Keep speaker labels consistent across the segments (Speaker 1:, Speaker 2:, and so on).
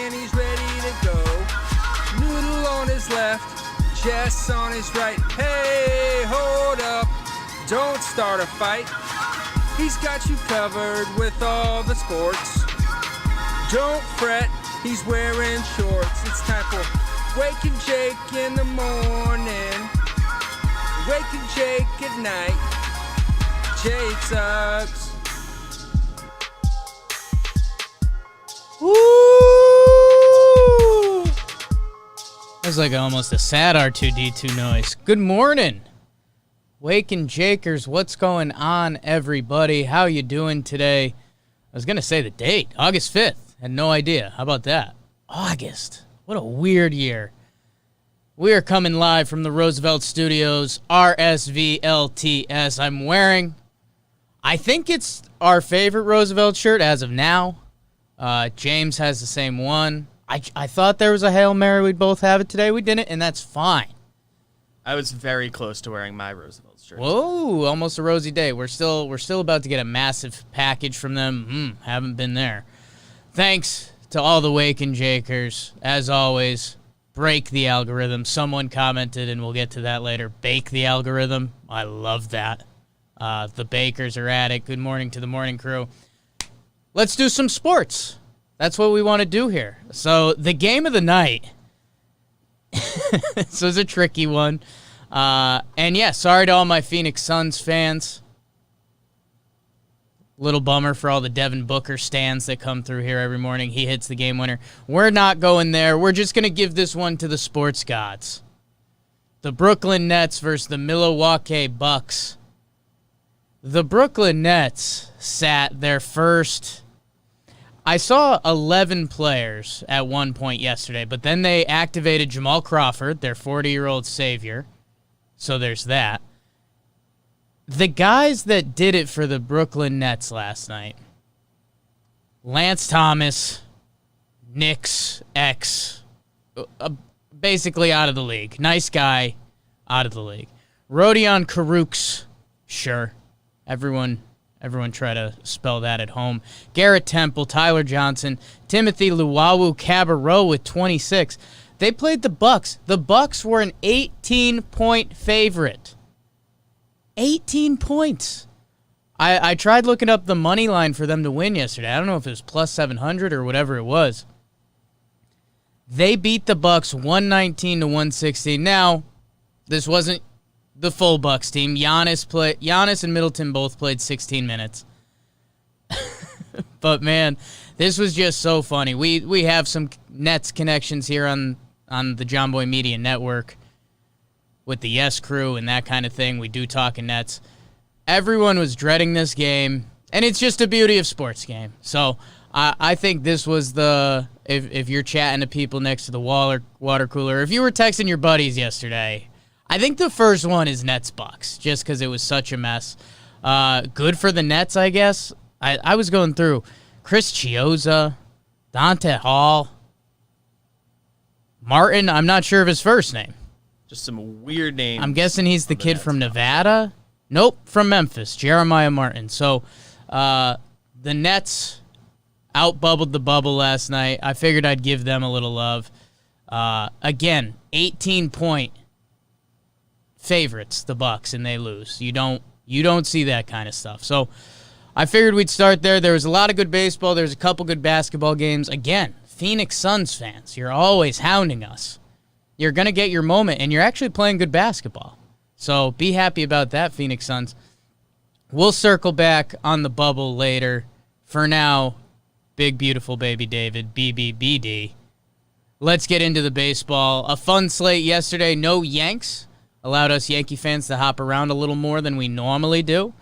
Speaker 1: and he's ready to go. Noodle on his left, Jess on his right. Hey, hold up, don't start a fight. He's got you covered with all the sports. Don't fret, he's wearing shorts. It's time for Wake and Jake in the morning, Wake and Jake at night. Jake sucks.
Speaker 2: Woo! That's like almost a sad R2-D2 noise. Good morning, Wake and Jakers. What's going on, everybody? How you doing today? I was going to say the date, August 5th. Had no idea. How about that? August. What a weird year. We are coming live from the Roosevelt Studios, RSVLTS. I'm wearing, I think it's our favorite Roosevelt shirt as of now. James has the same one. I thought there was a Hail Mary we'd both have it today. We didn't, and that's fine.
Speaker 3: I was very close to wearing my Roosevelt shirt.
Speaker 2: Whoa, almost a rosy day. We're still about to get a massive package from them. Haven't been there. Thanks to all the Wake and Jakers. As always, break the algorithm. Someone commented, and we'll get to that later. Bake the algorithm. I love that. The Bakers are at it. Good morning to the morning crew. Let's do some sports. That's what we want to do here. So the game of the night. This was a tricky one. And yeah, sorry to all my Phoenix Suns fans. Little bummer for all the Devin Booker stans that come through here every morning. He hits the game winner. We're not going there. We're just going to give this one to the sports gods. The Brooklyn Nets versus the Milwaukee Bucks. The Brooklyn Nets sat their first... I saw 11 players at one point yesterday, but then they activated Jamal Crawford, their 40-year-old savior. So there's that. The guys that did it for the Brooklyn Nets last night, Lance Thomas, Knicks, basically out of the league. Nice guy, out of the league. Rodion Kurucs, sure. Everyone try to spell that at home. Garrett Temple, Tyler Johnson, Timothy Luwawu-Cabarrot with 26. They played the Bucks. The Bucks were an 18-point favorite. 18 points. I tried looking up the money line for them to win yesterday. I don't know if it was plus 700 or whatever it was. They beat the Bucks 119 to 116. Now, this wasn't the full Bucks team. Giannis and Middleton both played 16 minutes. But man, this was just so funny. We have some Nets connections here on the Jomboy Media Network with the Yes Crew and that kind of thing. We do talk in Nets. Everyone was dreading this game, and it's just a beauty of sports game. So I think this was if you're chatting to people next to the water cooler, if you were texting your buddies yesterday, I think the first one is Nets-Bucks, just because it was such a mess. Good for the Nets, I guess. I was going through Chris Chiozza, Dante Hall, Martin. I'm not sure of his first name.
Speaker 3: Just some weird names.
Speaker 2: I'm guessing he's the kid from Nevada. Nope, from Memphis, Jeremiah Martin. So the Nets out-bubbled the bubble last night. I figured I'd give them a little love. Again, 18-point favorites, the Bucks, and they lose. You don't see that kind of stuff. So I figured we'd start there. There was a lot of good baseball. There's a couple good basketball games. Again, Phoenix Suns fans, you're always hounding us. You're going to get your moment, and you're actually playing good basketball. So be happy about that, Phoenix Suns. We'll circle back on the bubble later. For now, big, beautiful baby David, BBBD. Let's get into the baseball. A fun slate yesterday. No Yanks. Allowed us Yankee fans to hop around a little more than we normally do.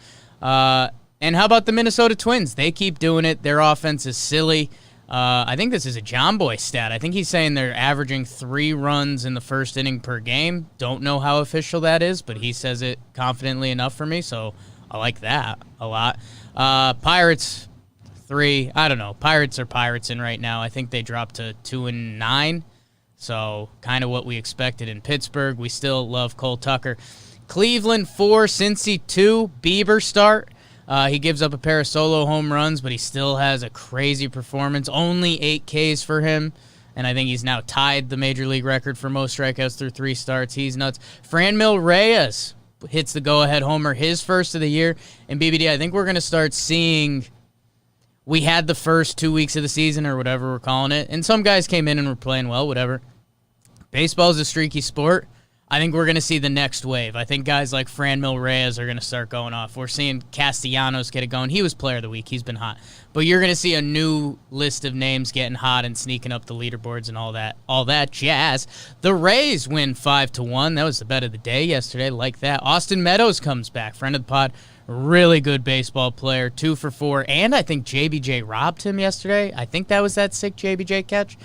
Speaker 2: And how about the Minnesota Twins? They keep doing it. Their offense is silly. I think this is a Jomboy stat. I think he's saying they're averaging 3 runs in the first inning per game. Don't know how official that is, but he says it confidently enough for me, so I like that a lot. Pirates, 3. I don't know. Pirates are Pirates in right now. I think they dropped to 2-9. So kind of what we expected in Pittsburgh. We still love Cole Tucker. Cleveland 4, Cincy 2, Bieber start. He gives up a pair of solo home runs, but he still has a crazy performance. Only 8 Ks for him. and I think he's now tied the major league record for most strikeouts through 3 starts. He's nuts. Franmil Reyes hits the go-ahead homer, his first of the year. And BBD, I think we're going to start seeing, we had the first 2 weeks of the season or whatever we're calling it, and some guys came in and were playing well, whatever. Baseball is a streaky sport. I think we're going to see the next wave. I think guys like Franmil Reyes are going to start going off. We're seeing Castellanos get it going. He was player of the week. He's been hot. But you're going to see a new list of names getting hot and sneaking up the leaderboards and all that jazz. The Rays win 5-1. That was the bet of the day yesterday. Like that. Austin Meadows comes back. Friend of the pod. Really good baseball player. 2 for 4. And I think JBJ robbed him yesterday. I think that was that sick JBJ catch.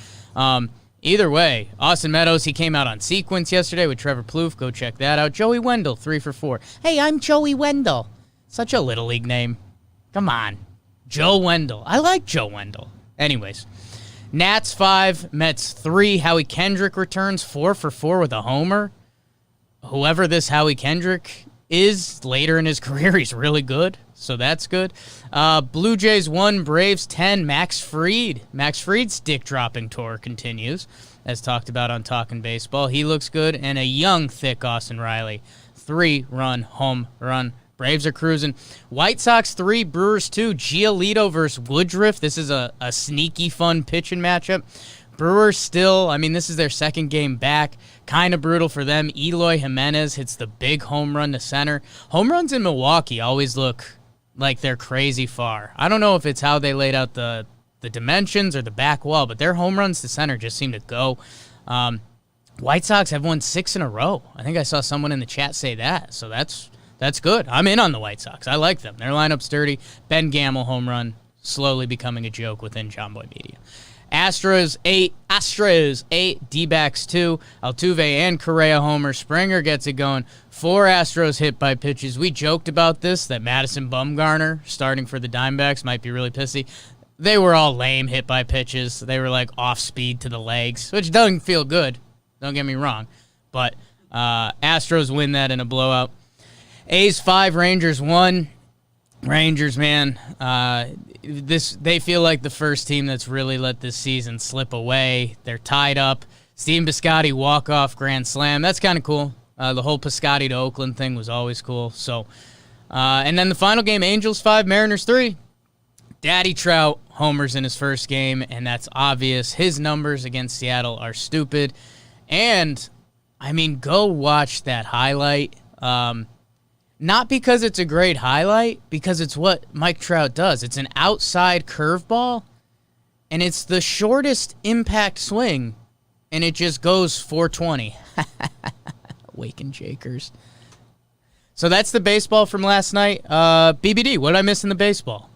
Speaker 2: Either way, Austin Meadows, he came out on sequence yesterday with Trevor Plouffe. Go check that out. Joey Wendell, 3 for 4. Hey, I'm Joey Wendell. Such a Little League name. Come on. Joe Wendell. I like Joe Wendell. Anyways, Nats 5, Mets 3. Howie Kendrick returns 4 for 4 with a homer. Whoever this Howie Kendrick is later in his career, he's really good. So that's good. Blue Jays 1, Braves 10. Max Fried. Max Fried's dick-dropping tour continues, as talked about on Talkin' Baseball. He looks good. And a young, thick Austin Riley. 3-run home run. Braves are cruising. White Sox 3, Brewers 2. Giolito versus Woodruff. This is a sneaky, fun pitching matchup. Brewers still, I mean, this is their second game back. Kind of brutal for them. Eloy Jimenez hits the big home run to center. Home runs in Milwaukee always look like they're crazy far. I don't know if it's how they laid out the dimensions or the back wall, but their home runs to center just seem to go. White Sox have won 6 in a row. I think I saw someone in the chat say that, so that's good. I'm in on the White Sox. I like them. Their lineup's sturdy. Ben Gamel home run, slowly becoming a joke within Jomboy Media. Astros 8, D-backs 2, Altuve and Correa homer. Springer gets it going. 4 Astros hit by pitches. We joked about this, that Madison Bumgarner starting for the Diamondbacks might be really pissy. They were all lame hit by pitches. They were like off speed to the legs, which doesn't feel good. Don't get me wrong. But Astros win that in a blowout. A's 5, Rangers 1. Rangers, man, they feel like the first team that's really let this season slip away. They're tied up. Steve Piscotty walk-off grand slam. That's kind of cool. The whole Piscotty to Oakland thing was always cool. So, and then the final game, Angels 5, Mariners 3. Daddy Trout homers in his first game, and that's obvious. His numbers against Seattle are stupid. And, I mean, go watch that highlight. Not because it's a great highlight, because it's what Mike Trout does. It's an outside curveball, and it's the shortest impact swing, and it just goes 420. Waking Jakers. So that's the baseball from last night. BBD, what did I miss in the baseball?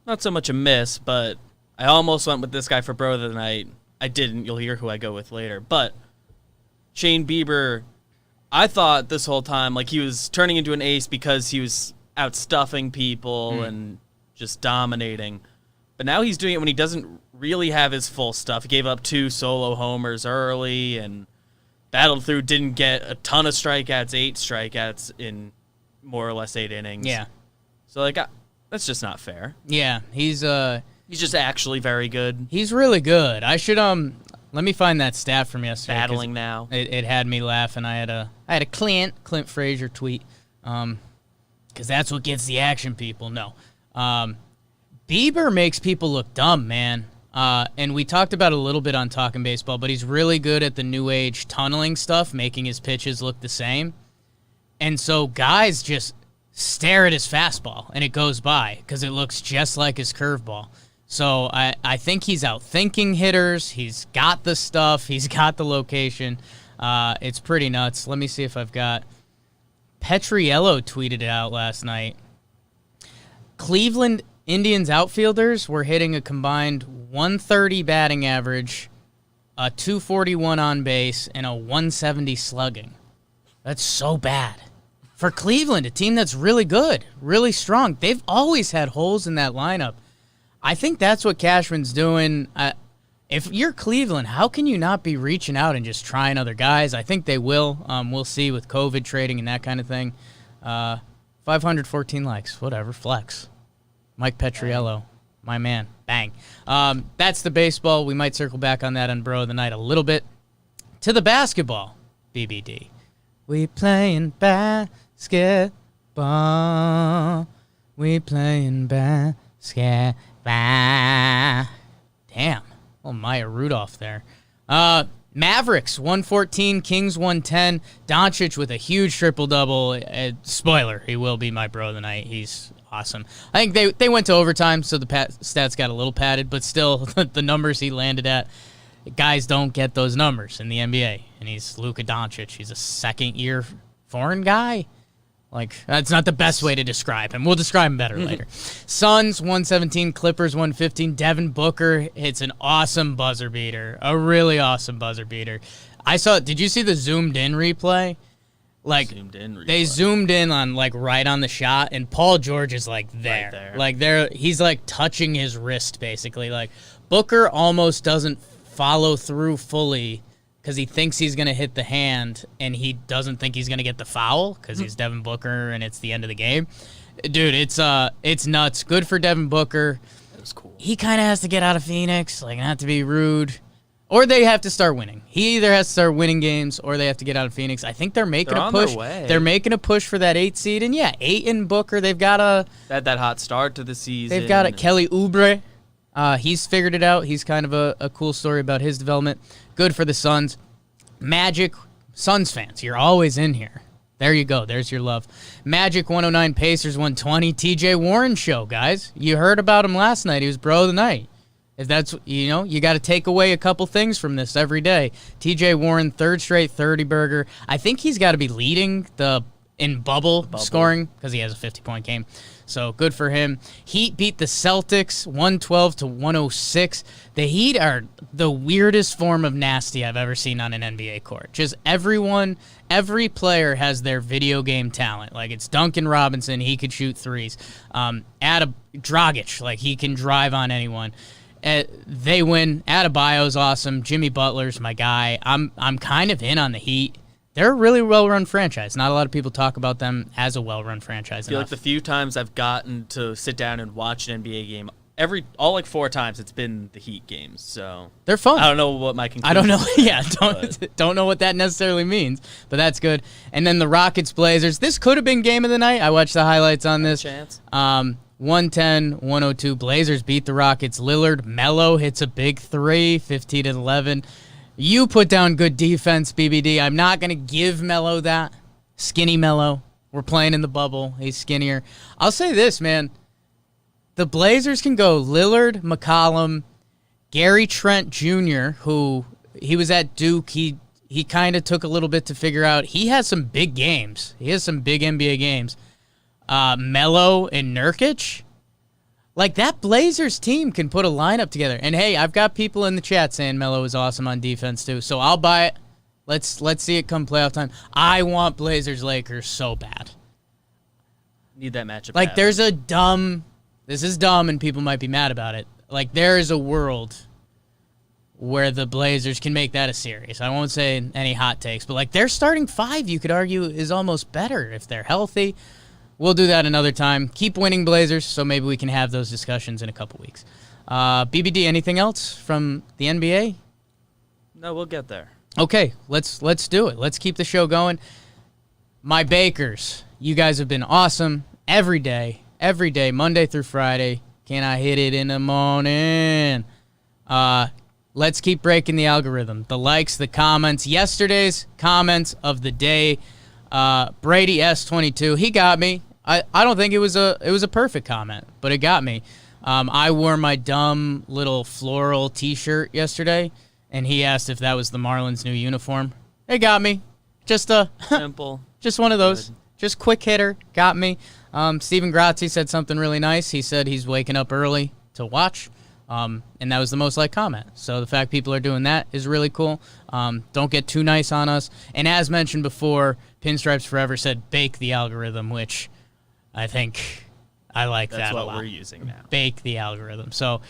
Speaker 3: Not so much a miss, but I almost went with this guy for Bro of the Night. I didn't. You'll hear who I go with later. But Shane Bieber, I thought this whole time like he was turning into an ace because he was out stuffing people and just dominating. But now he's doing it when he doesn't really have his full stuff. He gave up 2 solo homers early and battled through, didn't get a ton of strikeouts, 8 strikeouts in more or less 8 innings.
Speaker 2: Yeah.
Speaker 3: So, like, that's just not fair.
Speaker 2: Yeah, he's
Speaker 3: just actually very good.
Speaker 2: He's really good. I should let me find that stat from yesterday.
Speaker 3: Battling now.
Speaker 2: It had me laughing. I had a Clint Frazier tweet, because that's what gets the action, people. No, Bieber makes people look dumb, man. And we talked about it a little bit on Talkin' Baseball, but he's really good at the new age tunneling stuff, making his pitches look the same. And so guys just stare at his fastball, and it goes by because it looks just like his curveball. So I think he's out-thinking hitters. He's got the stuff. He's got the location. It's pretty nuts. Let me see if I've got... Petriello tweeted it out last night. Cleveland Indians outfielders were hitting a combined 130 batting average, a 241 on base, and a 170 slugging. That's so bad. For Cleveland, a team that's really good, really strong. They've always had holes in that lineup. I think that's what Cashman's doing. If you're Cleveland, how can you not be reaching out and just trying other guys? I think they will. We'll see with COVID trading and that kind of thing. 514 likes, whatever, flex. Mike Petriello. My man. Bang. That's the baseball. We might circle back on that on Bro of the Night a little bit. To the basketball, BBD. We playing basketball. We playing basketball. Damn. Oh, Maya Rudolph there. Mavericks 114, Kings 110. Doncic with a huge triple-double. Spoiler, he will be my Bro of the Night. He's awesome. I think they went to overtime, so the stats got a little padded, but still, the numbers he landed at, guys don't get those numbers in the NBA. And he's Luka Doncic. He's a second-year foreign guy. Like, that's not the best way to describe him. We'll describe him better later. Suns 117, Clippers 115. Devin Booker hits an awesome buzzer beater. A really awesome buzzer beater. Did you see the zoomed-in replay? Like, they zoomed in on, like, right on the shot, and Paul George is, like, there.
Speaker 3: Right there.
Speaker 2: Like, he's, like, touching his wrist, basically. Like, Booker almost doesn't follow through fully because he thinks he's going to hit the hand, and he doesn't think he's going to get the foul because he's Devin Booker, and it's the end of the game. Dude, it's nuts. Good for Devin Booker.
Speaker 3: That was cool.
Speaker 2: He kind of has to get out of Phoenix, like, not to be rude. Or they have to start winning. He either has to start winning games or they have to get out of Phoenix. I think they're making a push. They're making a push for that 8 seed. And, yeah, Ayton, Booker, they've got
Speaker 3: that hot start to the season.
Speaker 2: They've got Kelly Oubre. He's figured it out. He's kind of a cool story about his development. Good for the Suns. Magic, Suns fans, you're always in here. There you go. There's your love. Magic 109, Pacers 120. TJ Warren show, guys. You heard about him last night. He was Bro of the Night. If that's, you got to take away a couple things from this every day. TJ Warren, third straight 30-burger. I think he's got to be leading in bubble scoring because he has a 50-point game. So good for him. Heat beat the Celtics 112-106. The Heat are the weirdest form of nasty I've ever seen on an NBA court. Just every player has their video game talent. Like, it's Duncan Robinson, he could shoot threes. Dragic, like, he can drive on anyone. They win. Adebayo's awesome. Jimmy Butler's my guy. I'm kind of in on the Heat. They're a really well-run franchise. Not a lot of people talk about them as a well-run franchise.
Speaker 3: I feel like the few times I've gotten to sit down and watch an NBA game, all 4 times it's been the Heat games. So
Speaker 2: they're fun.
Speaker 3: I don't know what my conclusion.
Speaker 2: I don't know. Yeah,
Speaker 3: but
Speaker 2: don't know what that necessarily means, but that's good. And then the Rockets Blazers. This could have been game of the night. I watched the highlights on this.
Speaker 3: Chance.
Speaker 2: 110-102. Blazers beat the Rockets. Lillard, Melo hits a big 3, 15-11. You put down good defense, BBD. I'm not going to give Melo that. Skinny Melo. We're playing in the bubble. He's skinnier. I'll say this, man. The Blazers can go Lillard, McCollum, Gary Trent Jr., who he was at Duke. He kind of took a little bit to figure out. He has some big games. He has some big NBA games. Melo and Nurkic. Like, that Blazers team can put a lineup together. And, hey, I've got people in the chat saying Melo is awesome on defense, too. So I'll buy it. Let's see it come playoff time. I want Blazers-Lakers so bad.
Speaker 3: Need that matchup.
Speaker 2: Like, there's a dumb... This is dumb, and people might be mad about it. Like, there is a world where the Blazers can make that a series. I won't say any hot takes, but, like, their starting 5, you could argue, is almost better if they're healthy. We'll do that another time. Keep winning, Blazers, so maybe we can have those discussions in a couple weeks. BBD, anything else from the NBA?
Speaker 3: No, we'll get there.
Speaker 2: Okay, let's do it. Let's keep the show going. My Bakers, you guys have been awesome every day, Monday through Friday. Can I hit it in the morning? Let's keep breaking the algorithm. The likes, the comments. Yesterday's comments of the day. Brady S22, he got me. I don't think it was a perfect comment, but it got me. I wore my dumb little floral T-shirt yesterday, and he asked if that was the Marlins' new uniform. It got me. Just
Speaker 3: simple,
Speaker 2: just one of those.
Speaker 3: Good.
Speaker 2: Just quick hitter, got me. Steven Grazzi said something really nice. He said he's waking up early to watch, and that was the most liked comment. So the fact people are doing that is really cool. Don't get too nice on us. And as mentioned before, Pinstripes Forever said bake the algorithm, which I think I like that a lot.
Speaker 3: That's what we're using now.
Speaker 2: Bake the algorithm. So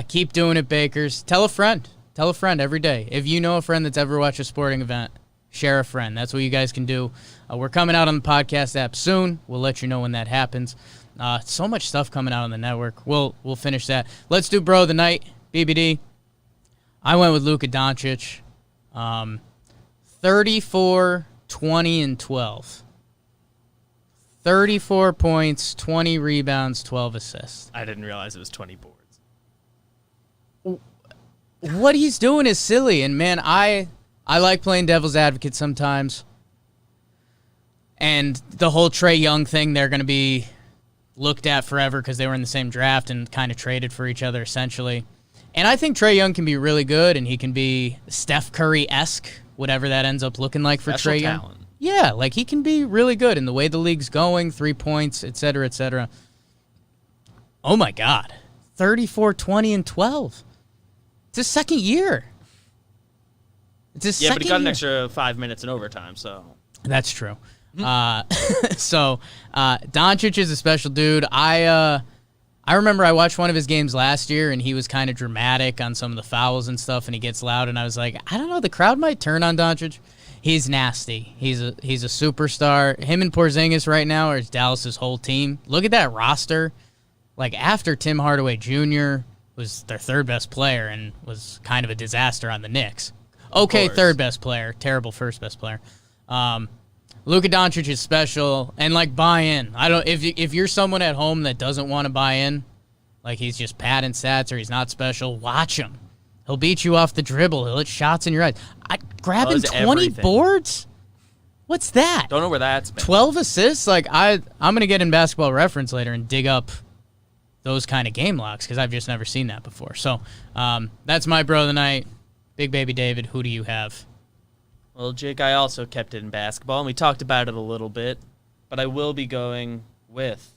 Speaker 2: keep doing it, Bakers. Tell a friend. Tell a friend every day. If you know a friend that's ever watched a sporting event, share a friend. That's what you guys can do. We're coming out on the podcast app soon. We'll let you know when that happens. So much stuff coming out on the network. We'll finish that. Let's do bro of the night, BBD. I went with Luka Doncic. 34, 20, and 12. 34 points, 20 rebounds, 12 assists.
Speaker 3: I didn't realize it was 20 boards.
Speaker 2: What he's doing is silly, and man, I like playing devil's advocate sometimes. And the whole Trae Young thing, they're going to be looked at forever because they were in the same draft and kind of traded for each other essentially. And I think Trae Young can be really good, and he can be Steph Curry-esque, whatever that ends up looking like for Trae Young.
Speaker 3: Talent.
Speaker 2: Yeah, like he can be really good in the way the league's going, 3 points, et cetera, et cetera. Oh my God. 34, 20, and 12. It's his second year. It's his second
Speaker 3: but he got an
Speaker 2: year.
Speaker 3: extra 5 minutes in overtime, so.
Speaker 2: That's true. So Doncic is a special dude. I remember I watched one of his games last year, and he was kind of dramatic on some of the fouls and stuff, and he gets loud, and I was like, I don't know, the crowd might turn on Doncic. He's nasty. He's a superstar. Him and Porzingis right now are Dallas's whole team. Look at that roster. Like, after Tim Hardaway Jr. was their third best player and was kind of a disaster on the Knicks. Okay, third best player. Terrible first best player. Luka Doncic is special, and like, buy in. If you're someone at home that doesn't want to buy in, like he's just padding stats or he's not special, watch him. He'll beat you off the dribble. He'll hit shots in your eyes. Grabbing 20
Speaker 3: everything.
Speaker 2: boards? What's that?
Speaker 3: Don't know where that's been.
Speaker 2: 12 assists? Like, I'm going to get in Basketball Reference later and dig up those kind of game logs because I've just never seen that before. So that's my bro of the night. Big Baby David, who do you have?
Speaker 3: Well, Jake, I also kept it in basketball, and we talked about it a little bit, but I will be going with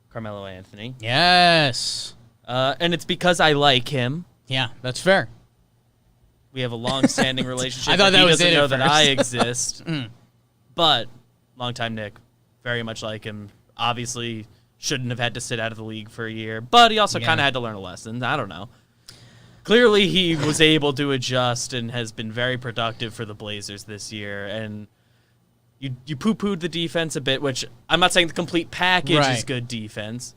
Speaker 3: Carmelo Anthony.
Speaker 2: Yes.
Speaker 3: And it's because I like him.
Speaker 2: Yeah, that's fair.
Speaker 3: We have a long-standing relationship.
Speaker 2: I thought that
Speaker 3: he
Speaker 2: was
Speaker 3: doesn't
Speaker 2: it
Speaker 3: know
Speaker 2: at
Speaker 3: that
Speaker 2: first.
Speaker 3: I exist. But longtime Nick, very much like him. Obviously, shouldn't have had to sit out of the league for a year, but he also kind of had to learn a lesson. I don't know. Clearly, he was able to adjust and has been very productive for the Blazers this year. And you poo-pooed the defense a bit, which I'm not saying the complete package is good defense,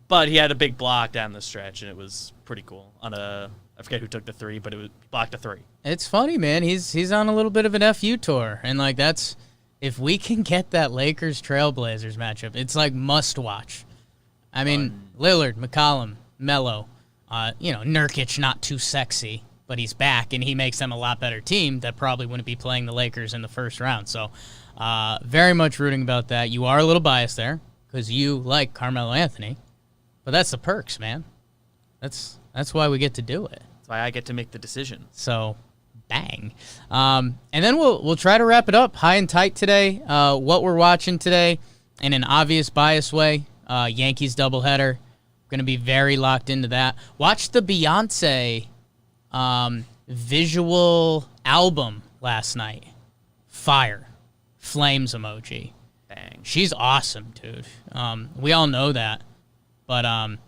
Speaker 3: but he had a big block down the stretch, and it was pretty cool. I forget who took the three, but he blocked a three. It's
Speaker 2: funny, man. He's on a little bit of an FU tour, and like that's if we can get that Lakers Trailblazers matchup, it's like must watch. I mean, Lillard, McCollum, Melo. Nurkic, not too sexy, but he's back, and he makes them a lot better team that probably wouldn't be playing the Lakers in the first round. So very much rooting about that. You are a little biased there because you like Carmelo Anthony, but that's the perks, man. That's why we get to do it.
Speaker 3: That's why I get to make the decision.
Speaker 2: So, bang. And then we'll try to wrap it up high and tight today. What we're watching today in an obvious bias way, Yankees doubleheader. Going to be very locked into that. Watch the Beyonce visual album last night. Fire. Flames emoji.
Speaker 3: Bang.
Speaker 2: She's awesome, dude. We all know that. But,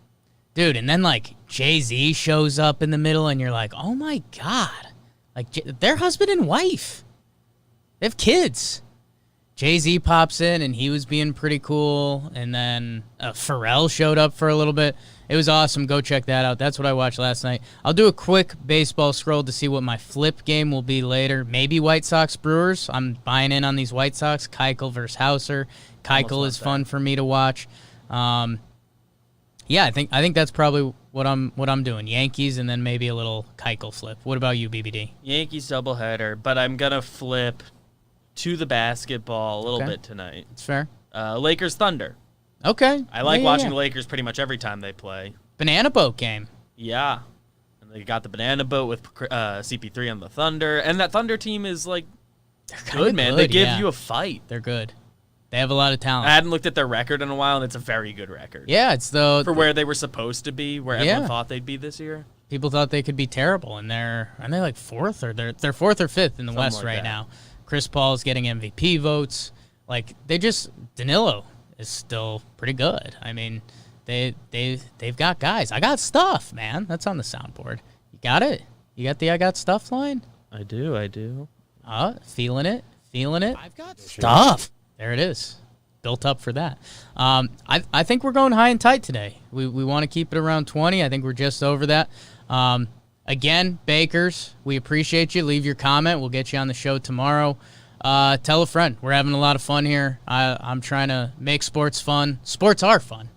Speaker 2: dude, and then, like, Jay-Z shows up in the middle, and you're like, oh, my God. Like, they're husband and wife. They have kids. Jay-Z pops in, and he was being pretty cool. And then Pharrell showed up for a little bit. It was awesome. Go check that out. That's what I watched last night. I'll do a quick baseball scroll to see what my flip game will be later. Maybe White Sox Brewers. I'm buying in on these White Sox. Keuchel versus Hauser. Keuchel is fun for me to watch. Yeah, I think that's probably what I'm doing. Yankees and then maybe a little Keuchel flip. What about you, BBD?
Speaker 3: Yankees doubleheader, but I'm gonna flip to the basketball a little bit tonight.
Speaker 2: It's fair.
Speaker 3: Lakers Thunder.
Speaker 2: Okay.
Speaker 3: I like watching the Lakers pretty much every time they play.
Speaker 2: Banana boat game.
Speaker 3: Yeah. And they got the banana boat with CP3 on the Thunder. And that Thunder team is, like, good, man. They give you a fight.
Speaker 2: They're good. They have a lot of talent.
Speaker 3: I hadn't looked at their record in a while, and it's a very good record.
Speaker 2: Yeah, it's
Speaker 3: for where they were supposed to be, where everyone thought they'd be this year.
Speaker 2: People thought they could be terrible, and aren't they like fourth or they're fourth or fifth in the West right now. Chris Paul's getting MVP votes. Like Danilo is still pretty good. I mean, they've got guys. I got stuff, man. That's on the soundboard. You got it? You got the I got stuff line?
Speaker 3: I do.
Speaker 2: Feeling it. I've got stuff. There it is. built up for that. I think we're going high and tight today. We want to keep it around 20. I think we're just over that. Again, Bakers, we appreciate you. Leave your comment. We'll get you on the show tomorrow. Tell a friend. We're having a lot of fun here. I'm trying to make sports fun. Sports are fun.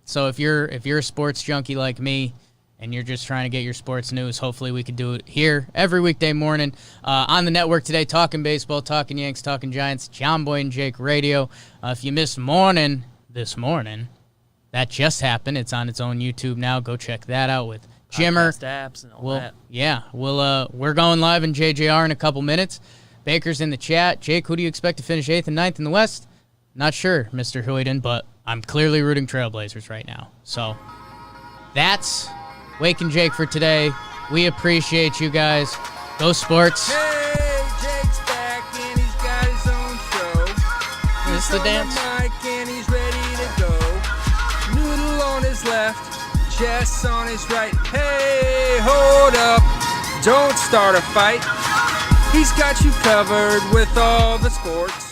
Speaker 2: So if you're a sports junkie like me and you're just trying to get your sports news, hopefully we can do it here every weekday morning on the network today, talking baseball, talking Yanks, talking Giants, Jomboy and Jake Radio. If you missed morning this morning, that just happened. It's on its own YouTube now. Go check that out with Jimmer.
Speaker 3: Podcast apps and all that.
Speaker 2: Yeah, we're going live in JJR in a couple minutes. Baker's in the chat. Jake, who do you expect to finish 8th and 9th in the West? Not sure, Mr. Huyden, but I'm clearly rooting Trailblazers right now. So that's Wake and Jake for today. We appreciate you guys. Go Sports.
Speaker 1: Hey, Jake's back and he's got his own show.
Speaker 2: Is the dance?
Speaker 1: On the mic and he's ready to go. Noodle on his left, Jess on his right. Hey, hold up, don't start a fight. He's got you covered with all the sports.